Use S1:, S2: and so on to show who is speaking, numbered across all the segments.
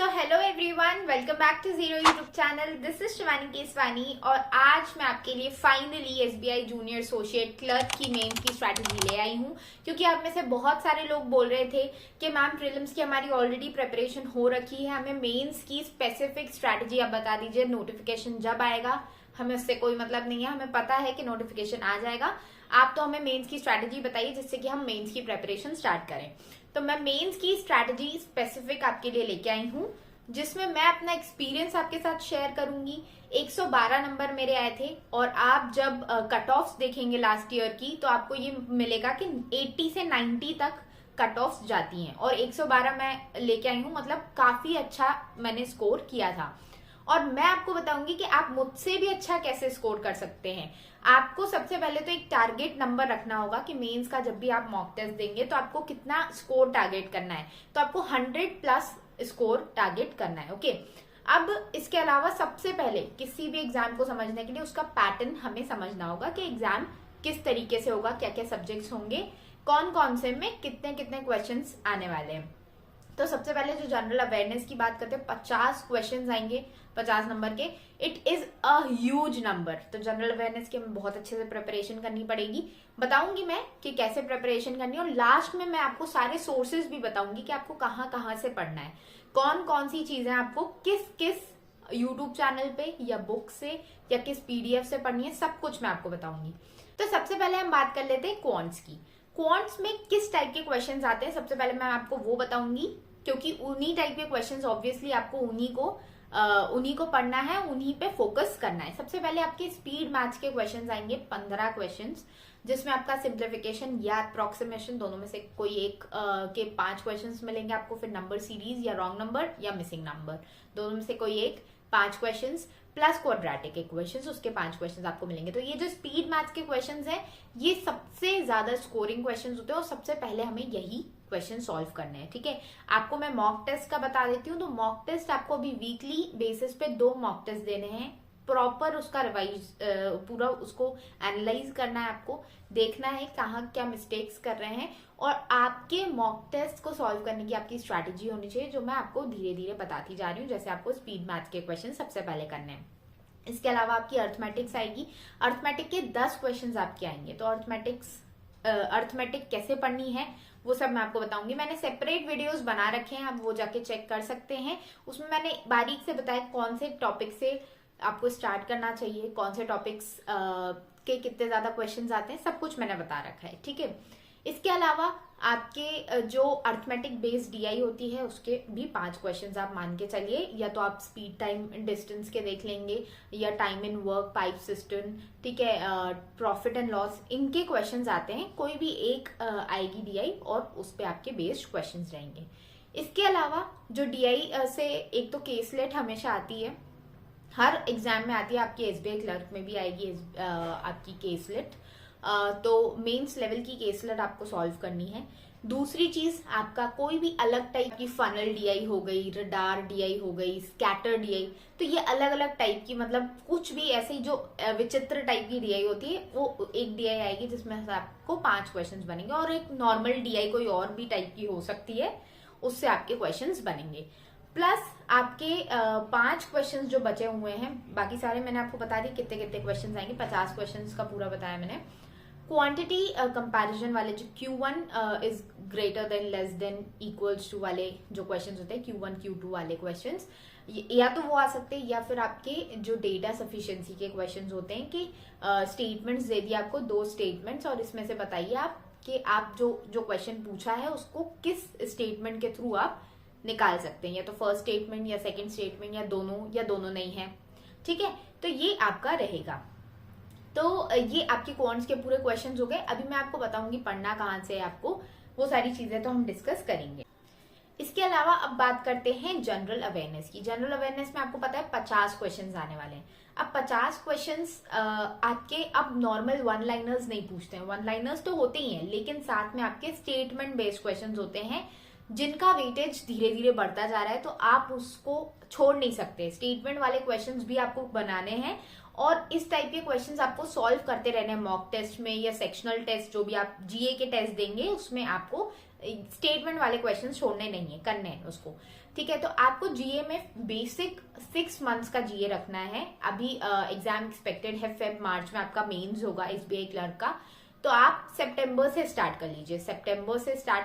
S1: So hello everyone, welcome back to zero YouTube channel. This is Shivani Keswani और आज मैं आपके लिए finally SBI junior associate clerk की मेंस की स्ट्रैटेजी ले आई हूँ। क्योंकि आप में से बहुत सारे लोग बोल रहे थे कि मैम प्रीलिम्स की हमारी ऑलरेडी प्रिपरेशन हो रखी है, हमें मेंस की स्पेसिफिक स्ट्रैटेजी आप बता दीजिए, नोटिफिकेशन जब आएगा। हमें उससे कोई मतलब नहीं है, हमें पता है कि नोटिफिकेशन आ जाएगा। आप तो हमें मेंस की स्ट्रैटेजी बताइए जिससे कि हम मेंस की प्रिपरेशन स्टार्ट करें। तो मैं मेंस की स्ट्रैटेजी स्पेसिफिक आपके लिए लेके आई हूँ, जिसमें मैं अपना एक्सपीरियंस आपके साथ शेयर करूंगी। 112 नंबर मेरे आए थे और आप जब कट ऑफ्स देखेंगे लास्ट ईयर की तो आपको ये मिलेगा कि 80 से 90 तक कट ऑफ्स जाती हैं और 112 मैं लेके आई हूँ, मतलब काफी अच्छा मैंने स्कोर किया था। और मैं आपको बताऊंगी कि आप मुझसे भी अच्छा कैसे स्कोर कर सकते हैं। आपको सबसे पहले तो एक टारगेट नंबर रखना होगा कि मेंस का जब भी आप मॉक टेस्ट देंगे तो आपको कितना स्कोर टारगेट करना है। तो आपको 100 प्लस स्कोर टारगेट करना है। ओके, अब इसके अलावा सबसे पहले किसी भी एग्जाम को समझने के लिए उसका पैटर्न हमें समझना होगा कि एग्जाम किस तरीके से होगा, क्या क्या सब्जेक्ट्स होंगे, कौन कौन से में कितने कितने क्वेश्चंस आने वाले हैं। तो सबसे पहले जो जनरल अवेयरनेस की बात करते हैं, 50 क्वेश्चंस आएंगे 50 नंबर के। It is a huge number. तो जनरल अवेयरनेस की हमें बहुत अच्छे से प्रिपरेशन करनी पड़ेगी। बताऊंगी मैं कि कैसे प्रिपरेशन करनी है और लास्ट में मैं आपको सारे सोर्सेज भी बताऊंगी कि आपको कहाँ कहाँ से पढ़ना है, कौन कौन सी चीजें आपको किस किस यूट्यूब चैनल पे या बुक से या किस पीडीएफ से पढ़नी है, सब कुछ मैं आपको बताऊंगी। तो सबसे पहले हम बात कर लेते हैं क्वांट्स की। क्वांट्स में किस टाइप के क्वेश्चंस आते हैं, सबसे पहले मैं आपको वो बताऊंगी, क्योंकि उन्हीं टाइप के क्वेश्चंस ऑब्वियसली आपको उन्हीं को पढ़ना है, उन्हीं पे फोकस करना है। सबसे पहले आपके स्पीड मैथ्स के क्वेश्चंस आएंगे 15 क्वेश्चंस, जिसमें आपका सिंप्लीफिकेशन या अप्रोक्सीमेशन दोनों में से कोई एक के 5 क्वेश्चंस मिलेंगे आपको। फिर नंबर सीरीज या रॉन्ग नंबर या मिसिंग नंबर, दोनों में से कोई एक 5 क्वेश्चंस प्लस क्वाड्रेटिक इक्वेशंस, उसके 5 क्वेश्चंस आपको मिलेंगे। तो ये जो स्पीड मैथ्स के क्वेश्चंस हैं ये सबसे ज्यादा स्कोरिंग क्वेश्चंस होते हैं और सबसे पहले हमें यही क्वेश्चन सॉल्व करने हैं। ठीक है, आपको मैं मॉक टेस्ट का बता देती हूँ। तो मॉक टेस्ट आपको अभी वीकली बेसिस पे 2 मॉक टेस्ट देने हैं। प्रॉपर उसका रिवाइज पूरा उसको एनालाइज करना है, आपको देखना है कहाँ क्या मिस्टेक्स कर रहे हैं और आपके मॉक टेस्ट को सॉल्व करने की आपकी स्ट्रैटेजी होनी चाहिए, जो मैं आपको धीरे धीरे बताती जा रही हूँ। जैसे आपको स्पीड मैथ्स के क्वेश्चन सबसे पहले करने हैं। इसके अलावा आपकी अर्थमेटिक्स आएगी। अर्थमेटिक के 10 क्वेश्चन आपके आएंगे। तो अर्थमेटिक कैसे पढ़नी है वो सब मैं आपको बताऊंगी। मैंने सेपरेट वीडियोस बना रखे हैं, आप वो जाके चेक कर सकते हैं। उसमें मैंने बारीक से बताया कौन से टॉपिक से आपको स्टार्ट करना चाहिए, कौन से टॉपिक्स के कितने ज्यादा क्वेश्चंस आते हैं, सब कुछ मैंने बता रखा है। ठीक है, इसके अलावा आपके जो अर्थमेटिक बेस्ड डीआई होती है उसके भी 5 क्वेश्चंस आप मान के चलिए। या तो आप स्पीड टाइम डिस्टेंस के देख लेंगे या time in work pipe system, ठीक है, प्रॉफिट एंड लॉस, इनके क्वेश्चंस आते हैं। कोई भी एक आएगी डीआई और उस पे आपके बेस्ड क्वेश्चंस रहेंगे। इसके अलावा जो डीआई से एक तो केसलेट हमेशा आती है, हर एग्जाम में आती है, आपकी एसबीआई क्लर्क में भी आएगी आपकी केसलेट। तो मेंस लेवल की केसलेट आपको सॉल्व करनी है। दूसरी चीज, आपका कोई भी अलग टाइप की फनल डीआई हो गई, रडार डीआई हो गई, स्कैटर डीआई, तो ये अलग अलग टाइप की, मतलब कुछ भी ऐसी जो विचित्र टाइप की डीआई होती है वो एक डीआई आएगी जिसमें आपको 5 क्वेश्चंस बनेंगे। और एक नॉर्मल डीआई कोई और भी टाइप की हो सकती है, उससे आपके क्वेश्चंस बनेंगे। प्लस आपके 5 क्वेश्चंस जो बचे हुए हैं, बाकी सारे मैंने आपको बता दी कितने कितने क्वेश्चंस आएंगे। 50 क्वेश्चंस का पूरा बताया मैंने। क्वांटिटी कंपैरिजन वाले जो Q1 is greater than less than equals to वाले जो क्वेश्चंस होते हैं, Q1 Q2 वाले क्वेश्चंस, या तो वो आ सकते हैं या फिर आपके जो डेटा सफिशिएंसी के क्वेश्चंस होते हैं कि स्टेटमेंट्स दे दिए आपको 2 स्टेटमेंट्स और इसमें से बताइए आप कि आप जो क्वेश्चन पूछा है उसको किस स्टेटमेंट के थ्रू आप निकाल सकते हैं, या तो फर्स्ट स्टेटमेंट या सेकंड स्टेटमेंट या दोनों नहीं है। ठीक है, तो ये आपका रहेगा। तो ये आपके क्वांट्स के पूरे क्वेश्चंस हो गए। अभी मैं आपको बताऊंगी पढ़ना कहाँ से है आपको, वो सारी चीजें तो हम डिस्कस करेंगे। इसके अलावा अब बात करते हैं जनरल अवेयरनेस की। जनरल अवेयरनेस में आपको पता है 50 क्वेश्चंस आने वाले हैं। अब 50 क्वेश्चंस आपके अब नॉर्मल 1 लाइनर्स नहीं पूछते हैं, 1 लाइनर्स तो होते ही हैं, लेकिन साथ में आपके स्टेटमेंट बेस्ड क्वेश्चंस होते हैं जिनका वेटेज धीरे धीरे बढ़ता जा रहा है। तो आप उसको छोड़ नहीं सकते, स्टेटमेंट वाले क्वेश्चंस भी आपको बनाने हैं और इस टाइप के क्वेश्चंस आपको सॉल्व करते रहने हैं मॉक टेस्ट में या सेक्शनल टेस्ट, जो भी आप जीए के टेस्ट देंगे उसमें आपको स्टेटमेंट वाले क्वेश्चंस छोड़ने नहीं है, करने हैं उसको। ठीक है। तो आपको जीए में बेसिक 6 मंथ्स का जीए रखना है। अभी एग्जाम एक्सपेक्टेड है फेब मार्च में, आपका मेंस होगा एसबीआई क्लर्क का। तो आप सितंबर से स्टार्ट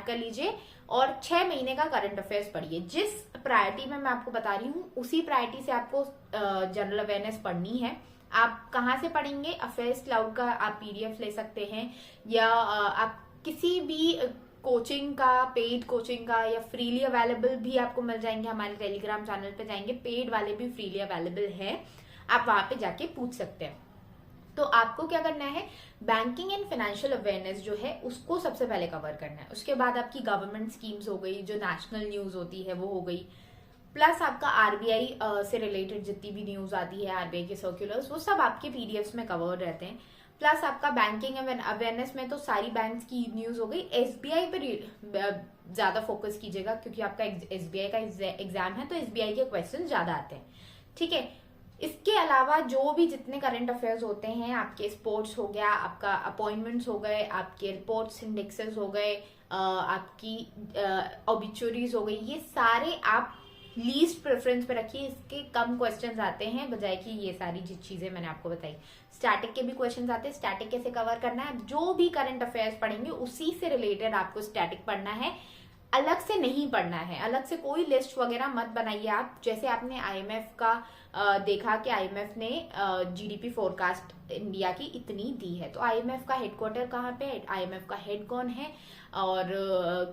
S1: कर लीजिए और 6 महीने का करंट अफेयर्स पढ़िए। जिस प्रायोरिटी में मैं आपको बता रही हूँ उसी प्रायोरिटी से आपको जनरल अवेयरनेस पढ़नी है। आप कहाँ से पढ़ेंगे? अफेयर्स क्लाउड का आप पीडीएफ ले सकते हैं, या आप किसी भी कोचिंग का, पेड कोचिंग का या फ्रीली अवेलेबल भी आपको मिल जाएंगे। हमारे टेलीग्राम चैनल पे जाएंगे, पेड वाले भी फ्रीली अवेलेबल है, आप वहां पे जाके पूछ सकते हैं। तो आपको क्या करना है, बैंकिंग एंड फाइनेंशियल अवेयरनेस जो है उसको सबसे पहले कवर करना है। उसके बाद आपकी गवर्नमेंट स्कीम्स हो गई, जो नेशनल न्यूज होती है वो हो गई, प्लस आपका आरबीआई से रिलेटेड जितनी भी न्यूज आती है, आरबीआई के सर्कुलर्स, वो सब आपके पीडीएफ्स में कवर रहते हैं। प्लस आपका बैंकिंग अवेयरनेस में तो सारी बैंक्स की न्यूज हो गई। एसबीआई पर ज्यादा फोकस कीजिएगा क्योंकि आपका एसबीआई का एग्जाम है, तो एसबीआई के क्वेश्चन ज्यादा आते हैं, ठीक है। इसके अलावा जो भी जितने करंट अफेयर्स होते हैं, आपके स्पोर्ट्स हो गया, आपका अपॉइंटमेंट्स हो गए, आपके रिपोर्ट्स इंडेक्सेस हो गए, आपकी ऑबिचुरीज हो गई, ये सारे आप लीस्ट प्रेफरेंस पे रखिए। इसके कम क्वेश्चंस आते हैं बजाय कि ये सारी जिस चीजें मैंने आपको बताई। स्टैटिक के भी क्वेश्चंस आते हैं, स्टैटिक कैसे कवर करना है, जो भी करंट अफेयर्स पढ़ेंगे उसी से रिलेटेड आपको स्टैटिक पढ़ना है, अलग से नहीं पढ़ना है। अलग से कोई लिस्ट वगैरह मत बनाइए आप। जैसे आपने आईएमएफ का देखा कि आईएमएफ ने जीडीपी फोरकास्ट इंडिया की इतनी दी है, तो आईएमएफ का हेडक्वार्टर कहाँ पे है, आईएमएफ का हेड कौन है और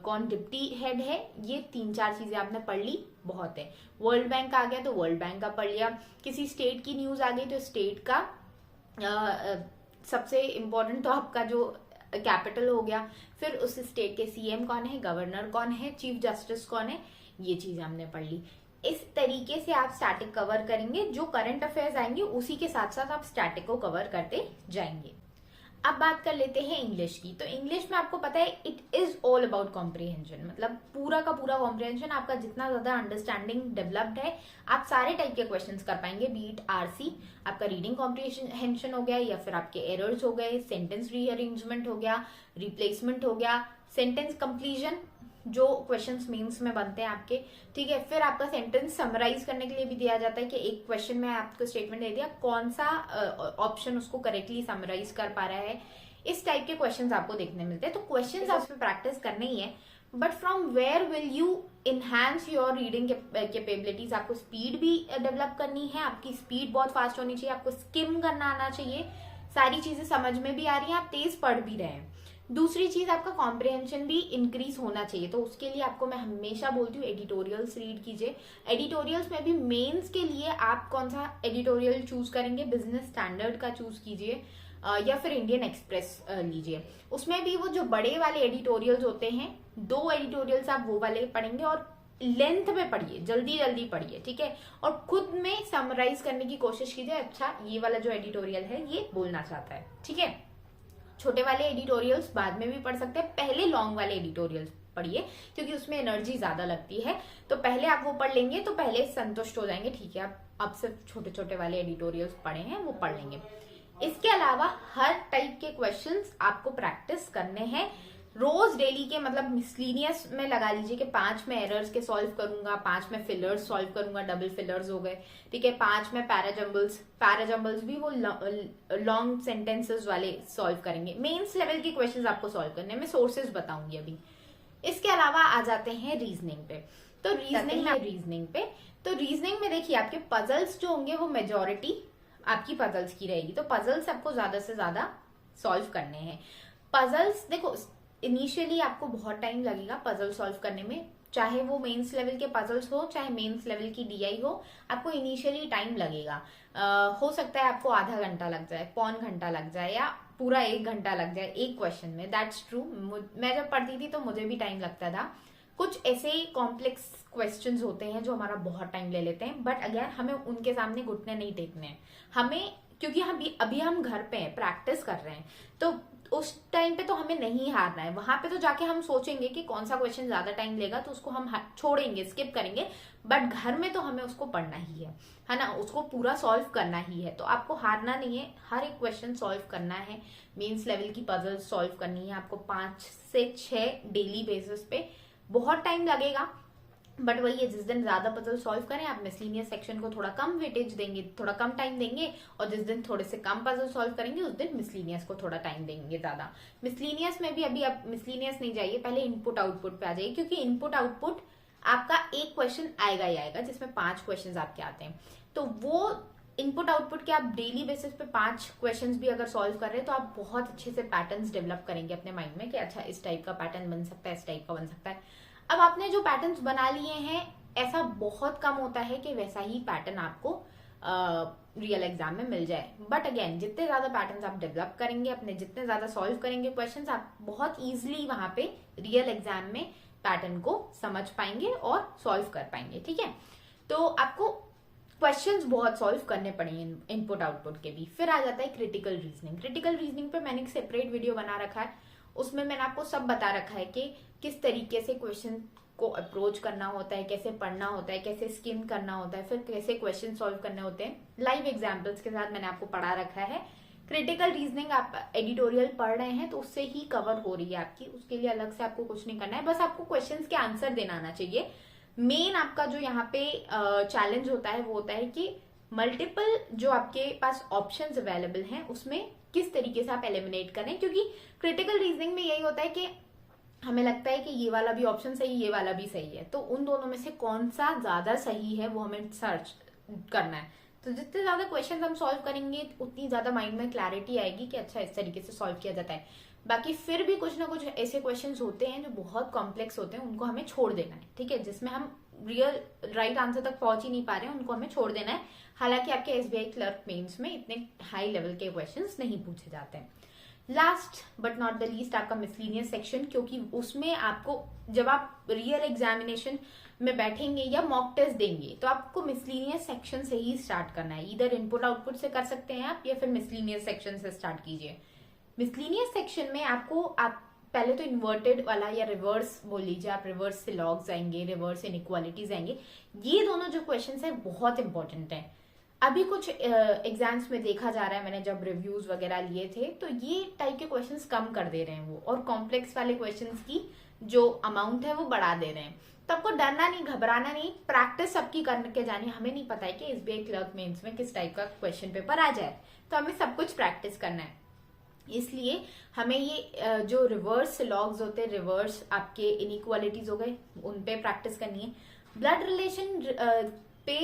S1: कौन डिप्टी हेड है, ये 3-4 चीजें आपने पढ़ ली, बहुत है। वर्ल्ड बैंक आ गया तो वर्ल्ड बैंक का पढ़ लिया। किसी स्टेट की न्यूज आ गई तो स्टेट का सबसे इम्पोर्टेंट तो आपका जो कैपिटल हो गया, फिर उस स्टेट के सीएम कौन है, गवर्नर कौन है, चीफ जस्टिस कौन है, ये चीज हमने पढ़ ली। इस तरीके से आप स्टैटिक कवर करेंगे। जो करंट अफेयर्स आएंगे उसी के साथ साथ आप स्टैटिक को कवर करते जाएंगे। अब बात कर लेते हैं इंग्लिश की। तो इंग्लिश में आपको पता है it is all about comprehension, मतलब पूरा का पूरा कॉम्प्रिहेंशन। आपका जितना ज्यादा अंडरस्टैंडिंग डेवलप्ड है, आप सारे टाइप के क्वेश्चंस कर पाएंगे। बीट आरसी, आपका रीडिंग कॉम्प्रिहेंशन हो गया, या फिर आपके एरर्स हो गए, सेंटेंस रीअरेंजमेंट हो गया, रिप्लेसमेंट हो गया, सेंटेंस कंप्लीजन जो क्वेश्चंस मेंस में बनते हैं आपके, ठीक है। फिर आपका सेंटेंस समराइज करने के लिए भी दिया जाता है कि एक क्वेश्चन में आपको स्टेटमेंट दे दिया, कौन सा ऑप्शन उसको करेक्टली समराइज कर पा रहा है। इस टाइप के क्वेश्चंस आपको देखने मिलते हैं। तो क्वेश्चंस आप पे प्रैक्टिस करने ही है, but from where will you enhance your reading capabilities. आपको स्पीड भी डेवलप करनी है, आपकी स्पीड बहुत फास्ट होनी चाहिए, आपको स्किम करना आना चाहिए, सारी चीजें समझ में भी आ रही हैं, आप तेज पढ़ भी रहे हैं। दूसरी चीज, आपका कॉम्प्रिहेंशन भी इंक्रीज होना चाहिए। तो उसके लिए आपको मैं हमेशा बोलती हूँ एडिटोरियल्स रीड कीजिए। एडिटोरियल्स में भी मेंस के लिए आप कौन सा एडिटोरियल चूज करेंगे, बिजनेस स्टैंडर्ड का चूज कीजिए या फिर इंडियन एक्सप्रेस लीजिए। उसमें भी वो जो बड़े वाले एडिटोरियल्स होते हैं, 2 एडिटोरियल्स आप वो वाले पढ़ेंगे और लेंथ में पढ़िए, जल्दी जल्दी पढ़िए, ठीक है। और खुद में समराइज करने की कोशिश कीजिए, अच्छा ये वाला जो एडिटोरियल है ये बोलना चाहता है, ठीक है। छोटे वाले एडिटोरियल्स बाद में भी पढ़ सकते हैं, पहले लॉन्ग वाले एडिटोरियल्स पढ़िए क्योंकि उसमें एनर्जी ज्यादा लगती है। तो पहले आप वो पढ़ लेंगे तो पहले संतुष्ट हो जाएंगे, ठीक है, आप अब सिर्फ छोटे छोटे वाले एडिटोरियल्स पढ़े हैं वो पढ़ लेंगे। इसके अलावा हर टाइप के क्वेश्चंस आपको प्रैक्टिस करने हैं रोज डेली के, मतलब मिसलीनियस में लगा लीजिए कि 5 में एरर्स के सॉल्व करूंगा, 5 में फिलर्स सॉल्व करूंगा, डबल फिलर्स हो गए, ठीक है, 5 में पैराजम्बल्स भी वो लॉन्ग सेंटेंसेस वाले सॉल्व करेंगे। मेंस लेवल के क्वेश्चंस आपको सॉल्व करने में सोर्सेज बताऊंगी अभी। इसके अलावा आ जाते हैं रीजनिंग पे। तो रीजनिंग में देखिए आपके पजल्स जो होंगे वो मेजोरिटी आपकी पजल्स की रहेगी। तो पजल्स आपको ज्यादा से ज्यादा सॉल्व करने हैं। पजल्स देखो इनिशियली आपको बहुत टाइम लगेगा पजल सॉल्व करने में, चाहे वो मेंस लेवल के पजल्स हो चाहे मेंस लेवल की डीआई हो, आपको इनिशियली टाइम लगेगा। हो सकता है आपको आधा घंटा लग जाए, पौन घंटा लग जाए, या पूरा 1 घंटा लग जाए एक क्वेश्चन में। दैट्स ट्रू, मैं जब पढ़ती थी तो मुझे भी टाइम लगता था। कुछ ऐसे कॉम्प्लेक्स क्वेश्चंस होते हैं जो हमारा बहुत टाइम ले लेते हैं, बट अगेन हमें उनके सामने घुटने नहीं टेकने हैं हमें, क्योंकि अभी हम घर पे हैं, प्रैक्टिस कर रहे हैं, तो उस टाइम पे तो हमें नहीं हारना है। वहां पे तो जाके हम सोचेंगे कि कौन सा क्वेश्चन ज्यादा टाइम लेगा तो उसको हम छोड़ेंगे, स्किप करेंगे, बट घर में तो हमें उसको पढ़ना ही है ना, उसको पूरा सॉल्व करना ही है। तो आपको हारना नहीं है, हर एक क्वेश्चन सॉल्व करना है। मेंस लेवल की पजल सॉल्व करनी है आपको 5 से 6 डेली बेसिस पे। बहुत टाइम लगेगा, बट वही है, जिस दिन ज्यादा पजल सॉल्व करें आप मिसलीनियस सेक्शन को थोड़ा कम वेटेज देंगे, थोड़ा कम टाइम देंगे, और जिस दिन थोड़े से कम पजल सॉल्व करेंगे उस दिन मिसलीनियस को थोड़ा टाइम देंगे ज्यादा। मिसलीनियस में भी अभी आप मिसलीनियस नहीं जाइए, पहले इनपुट आउटपुट पे आ जाइए, क्योंकि इनपुट आउटपुट आपका एक क्वेश्चन आएगा ही आएगा जिसमें 5 क्वेश्चन आपके आते हैं। तो वो इनपुट आउटपुट के आप डेली बेसिस पे 5 क्वेश्चंस भी अगर सॉल्व कर रहे हैं तो आप बहुत अच्छे से पैटर्न्स डेवलप करेंगे अपने माइंड में कि अच्छा इस टाइप का पैटर्न बन सकता है, इस टाइप का बन सकता है। अब आपने जो पैटर्न्स बना लिए हैं, ऐसा बहुत कम होता है कि वैसा ही पैटर्न आपको रियल एग्जाम में मिल जाए। बट अगेन, जितने ज्यादा पैटर्न्स आप डेवलप करेंगे अपने, जितने ज्यादा सॉल्व करेंगे क्वेश्चंस, आप बहुत इजीली वहां पे रियल एग्जाम में पैटर्न को समझ पाएंगे और सॉल्व कर पाएंगे। ठीक है, तो आपको क्वेश्चंस बहुत सॉल्व करने पड़ेंगे इनपुट आउटपुट के भी। फिर आ जाता है क्रिटिकल रीजनिंग। क्रिटिकल रीजनिंग पे मैंने एक सेपरेट वीडियो बना रखा है, उसमें मैंने आपको सब बता रखा है कि किस तरीके से क्वेश्चन को अप्रोच करना होता है, कैसे पढ़ना होता है, कैसे स्किम करना होता है, फिर कैसे क्वेश्चन सॉल्व करने होते हैं। लाइव एग्जाम्पल्स के साथ मैंने आपको पढ़ा रखा है। क्रिटिकल रीजनिंग आप एडिटोरियल पढ़ रहे हैं तो उससे ही कवर हो रही है आपकी, उसके लिए अलग से आपको कुछ नहीं करना है, बस आपको क्वेश्चंस के आंसर देना आना चाहिए। मेन आपका जो यहाँ पे चैलेंज होता है वो होता है कि मल्टीपल जो आपके पास ऑप्शंस अवेलेबल हैं उसमें किस तरीके से आप एलिमिनेट करें, क्योंकि क्रिटिकल रीजनिंग में यही होता है कि हमें लगता है कि ये वाला भी ऑप्शन सही, ये वाला भी सही है, तो उन दोनों में से कौन सा ज्यादा सही है वो हमें सर्च करना है। तो जितने ज्यादा क्वेश्चन हम सॉल्व करेंगे उतनी ज्यादा माइंड में क्लैरिटी आएगी कि अच्छा इस तरीके से सॉल्व किया जाता है। बाकी फिर भी कुछ ना कुछ ऐसे क्वेश्चंस होते हैं जो बहुत कॉम्प्लेक्स होते हैं, उनको हमें छोड़ देना है। ठीक है, जिसमें हम रियल राइट आंसर तक पहुंच ही नहीं पा रहे हैं उनको हमें छोड़ देना है। हालांकि आपके एसबीआई क्लर्क मेंस में इतने हाई लेवल के क्वेश्चंस नहीं पूछे जाते हैं। Last but not the least आपका मिसलीनियस सेक्शन, क्योंकि उसमें आपको जब आप रियल एग्जामिनेशन में बैठेंगे या मॉक टेस्ट देंगे तो आपको मिसलीनियस सेक्शन से ही स्टार्ट करना है। इधर इनपुट आउटपुट से कर सकते हैं आप, या फिर मिसलीनियस सेक्शन से स्टार्ट कीजिए। मिसलीनियस सेक्शन में आपको आप पहले तो इन्वर्टेड वाला या रिवर्स बोल लीजिए, आप रिवर्स से लॉग्स आएंगे, रिवर्स इनइक्वालिटीज आएंगे। ये दोनों जो क्वेश्चन है बहुत इंपॉर्टेंट है। अभी कुछ एग्जाम्स में देखा जा रहा है, मैंने जब रिव्यूज वगैरह लिए थे तो ये टाइप के क्वेश्चंस कम कर दे रहे हैं वो, और कॉम्प्लेक्स वाले क्वेश्चंस की जो अमाउंट है वो बढ़ा दे रहे हैं। तो आपको डरना नहीं, घबराना नहीं, प्रैक्टिस सबकी करके जानी। हमें नहीं पता है कि एसबीआई क्लर्क मेंस में किस टाइप का क्वेश्चन पेपर आ जाए, तो हमें सब कुछ प्रैक्टिस करना है। इसलिए हमें ये जो रिवर्स लॉग्स होते हैं, रिवर्स आपके इनइक्वालिटीज हो गए, उन पे प्रैक्टिस करनी है। ब्लड रिलेशन पे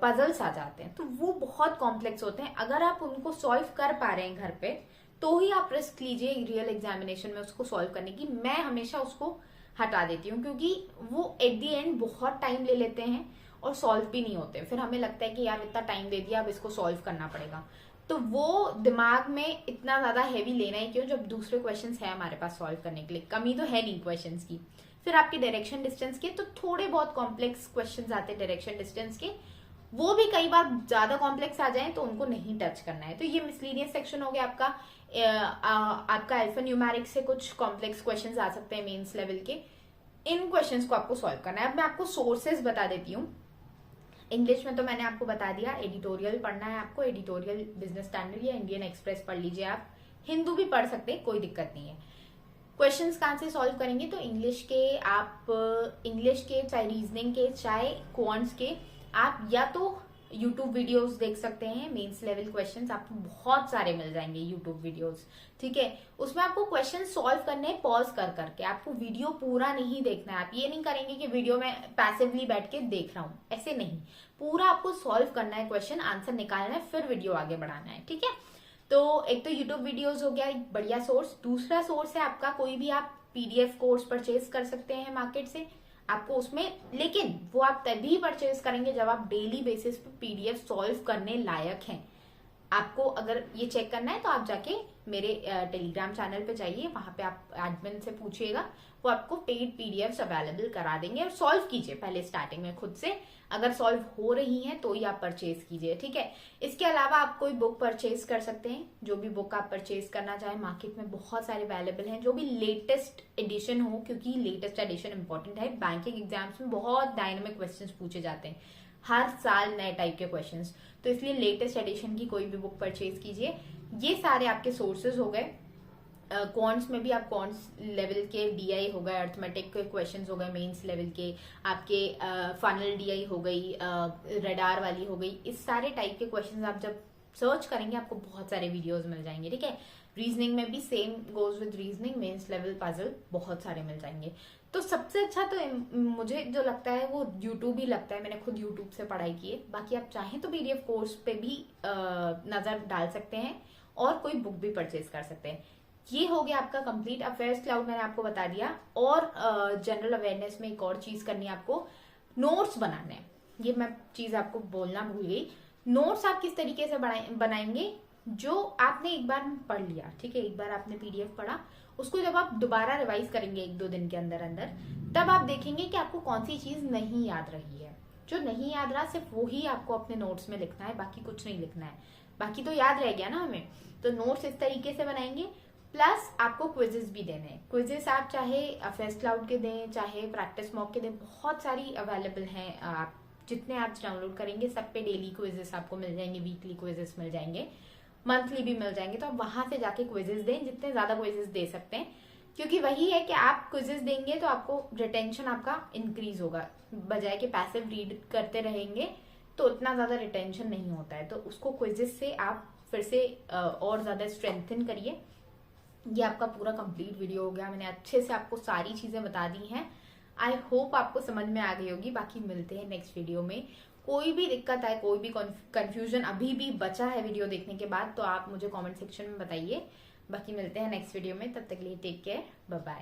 S1: पजल्स आ जाते हैं तो वो बहुत कॉम्प्लेक्स होते हैं, अगर आप उनको सॉल्व कर पा रहे हैं घर पे तो ही आप रिस्क लीजिए रियल एग्जामिनेशन में उसको सॉल्व करने की। मैं हमेशा उसको हटा देती हूँ, क्योंकि वो एट दी एंड बहुत टाइम ले लेते हैं और सॉल्व भी नहीं होते। फिर हमें लगता है कि यार इतना टाइम दे दिया, अब इसको सॉल्व करना पड़ेगा, तो वो दिमाग में इतना ज्यादा हैवी लेना ही क्यों जब दूसरे क्वेश्चंस है हमारे पास सॉल्व करने के लिए। कमी तो है नहीं क्वेश्चंस की। फिर आपके डायरेक्शन डिस्टेंस के तो थोड़े बहुत कॉम्प्लेक्स क्वेश्चंस आते हैं डायरेक्शन डिस्टेंस के, वो भी कई बार ज्यादा कॉम्प्लेक्स आ जाएं तो उनको नहीं टच करना है। तो ये मिसलीनियस सेक्शन हो गया आपका। आपका अल्फा न्यूमेरिक से कुछ कॉम्प्लेक्स क्वेश्चंस आ सकते हैं मेंस लेवल के, इन क्वेश्चंस को आपको सॉल्व करना है। अब मैं आपको सोर्सेज बता देती हूँ। इंग्लिश में तो मैंने आपको बता दिया, एडिटोरियल पढ़ना है आपको, एडिटोरियल बिजनेस स्टैंडर्ड या इंडियन एक्सप्रेस पढ़ लीजिए आप। हिंदू भी पढ़ सकते हैं, कोई दिक्कत नहीं है। क्वेश्चंस कहाँ से सॉल्व करेंगे, तो इंग्लिश के आप इंग्लिश के चाहे रीजनिंग के चाहे क्वांट्स के, आप या तो यूट्यूब वीडियोस देख सकते हैं। मेंस लेवल क्वेश्चंस आपको बहुत सारे मिल जाएंगे यूट्यूब वीडियोस। ठीक है, उसमें आपको क्वेश्चन सॉल्व करने हैं पॉज कर करके, आपको वीडियो पूरा नहीं देखना है। आप ये नहीं करेंगे कि वीडियो में पैसिवली बैठ के देख रहा हूं, ऐसे नहीं, पूरा आपको सॉल्व करना है, क्वेश्चन आंसर निकालना है, फिर वीडियो आगे बढ़ाना है। ठीक है, तो एक तो यूट्यूब वीडियोस हो गया एक बढ़िया सोर्स। दूसरा सोर्स है आपका कोई भी आप पीडीएफ कोर्स परचेज कर सकते हैं मार्केट से, आपको उसमें, लेकिन वो आप तभी परचेज करेंगे जब आप डेली बेसिस पे पीडीएफ सॉल्व करने लायक हैं। आपको अगर ये चेक करना है तो आप जाके मेरे टेलीग्राम चैनल पे जाइए, वहां पे आप एडमिन से पूछिएगा, वो आपको पेड पीडीएफ्स अवेलेबल करा देंगे। और सॉल्व कीजिए पहले स्टार्टिंग में खुद से, अगर सॉल्व हो रही हैं तो ही आप परचेज कीजिए। ठीक है, इसके अलावा आप कोई बुक परचेज कर सकते हैं, जो भी बुक आप परचेज करना चाहें, मार्केट में बहुत सारे अवेलेबल हैं, जो भी लेटेस्ट एडिशन हो, क्योंकि लेटेस्ट एडिशन इंपॉर्टेंट है। बैंकिंग एग्जाम्स में बहुत डायनेमिक क्वेश्चंस पूछे जाते हैं, हर साल नए टाइप के क्वेश्चंस, तो इसलिए लेटेस्ट एडिशन की कोई भी बुक परचेज कीजिए। ये सारे आपके सोर्सेज हो गए। क्वांट्स में भी आप क्वांट्स लेवल के डीआई हो गए, अर्थमेटिक के क्वेश्चंस हो गए मेंस लेवल के, आपके फाइनल डीआई हो गई, रडार वाली हो गई, इस सारे टाइप के क्वेश्चंस आप जब सर्च करेंगे आपको बहुत सारे वीडियोस मिल जाएंगे, ठीक है। रीजनिंग में भी same goes with reasoning, mains level puzzle बहुत सारे मिल जाएंगे। तो सबसे अच्छा तो मुझे जो लगता है वो यूट्यूब ही लगता है, मैंने खुद यूट्यूब से पढ़ाई की है। बाकी आप चाहें तो पीडीएफ कोर्स पे भी नजर डाल सकते हैं और कोई बुक भी परचेज कर सकते हैं। ये हो गया आपका कंप्लीट अफेयर्स क्लाउड, मैंने आपको बता दिया। और जनरल अवेयरनेस में एक और चीज करनी है आपको, नोट्स बनाने हैं। ये मैं चीज आपको बोलना भूल गई। नोट्स आप किस तरीके से बनाएंगे, जो आपने एक बार पढ़ लिया, ठीक है, एक बार आपने पीडीएफ पढ़ा, उसको जब आप दोबारा रिवाइज करेंगे 1-2 दिन के अंदर अंदर, तब आप देखेंगे कि आपको कौन सी चीज नहीं याद रही है। जो नहीं याद रहा सिर्फ वो ही आपको अपने नोट्स में लिखना है, बाकी कुछ नहीं लिखना है। बाकी तो याद रह गया ना हमें। तो नोट्स इस तरीके से बनाएंगे। प्लस आपको क्विजेस भी देने हैं। क्विजेस आप चाहे अफेयर्स क्लाउड के दें, चाहे प्रैक्टिस मॉक के दें, बहुत सारी अवेलेबल हैं। आप जितने ऐप्स डाउनलोड करेंगे सब पे डेली क्विजेस आपको मिल जाएंगे, वीकली क्विजेस मिल जाएंगे, मंथली भी मिल जाएंगे। तो आप वहां से जाके क्विजेस दें, जितने ज्यादा क्विजेस दे सकते हैं, क्योंकि वही है कि आप क्विजेस देंगे तो आपको रिटेंशन आपका इंक्रीज होगा। बजाय के पैसिव रीड करते रहेंगे तो उतना ज्यादा रिटेंशन नहीं होता है। तो उसको क्विजेस से आप फिर से और ज्यादा स्ट्रेंथन करिए। ये आपका पूरा कंप्लीट वीडियो हो गया। मैंने अच्छे से आपको सारी चीजें बता दी हैं। आई होप आपको समझ में आ गई होगी। बाकी मिलते हैं नेक्स्ट वीडियो में। कोई भी दिक्कत है, कोई भी कंफ्यूजन अभी भी बचा है वीडियो देखने के बाद, तो आप मुझे कमेंट सेक्शन में बताइए। बाकी मिलते हैं नेक्स्ट वीडियो में, तब तक के लिए टेक केयर, बाय बाय।